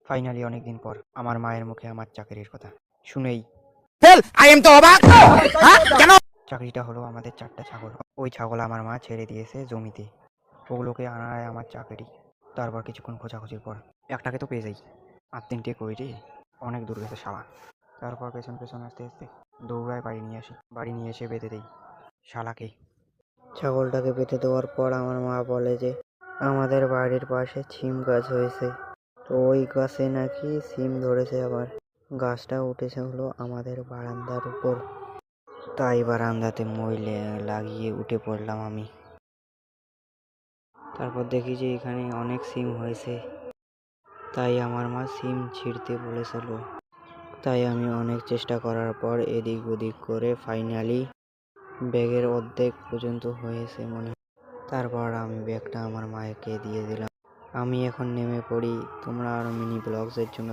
Finally অনেকদিন পর আমার মায়ের মুখে আমার চাকরির কথা শুনেই চাকরিটা হলো আমাদের 4টা ছাগল। ওই ছাগল আমার মা ছেড়ে দিয়েছে জমিতে, ওগুলোকে আনায় আমার চাকরি। তারপর কিছুক্ষণ খোঁজাখুঁজির পর একটাকে তো পেয়ে যাই, আর 3টে কই রে, অনেক দূর গেছে শালা। তারপর পেছন পেছন আস্তে আস্তে দৌড়ায় বাড়ি নিয়ে আসি, বাড়ি নিয়ে এসে বেঁধে দেই শালাকে। ছাগলটাকে বেঁধে দেওয়ার পর আমার মা বলে যে আমাদের বাড়ির পাশে সিম গাছ হয়েছে, তো ওই গাছে নাকি সিম ধরেছে। আবার গাছটা উঠেছে হলো আমাদের বারান্দার উপর, তাই বারান্দাতে মই লাগিয়ে উঠে পড়লাম আমি। তারপর দেখি যে এখানে অনেক সিম হয়েছে, তাই আমার মা সিম ছিঁড়তে বলেছিল। তাই আমি অনেক চেষ্টা করার পর এদিক ওদিক করে ফাইনালি ব্যাগের অর্ধেক পর্যন্ত হয়েছে মনে হয়। তারপর আমি ব্যাগটা আমার মাকে দিয়ে দিলাম। আমি এখন নেমে পড়ি। তোমরা আরও মিনি ব্লগসের জন্য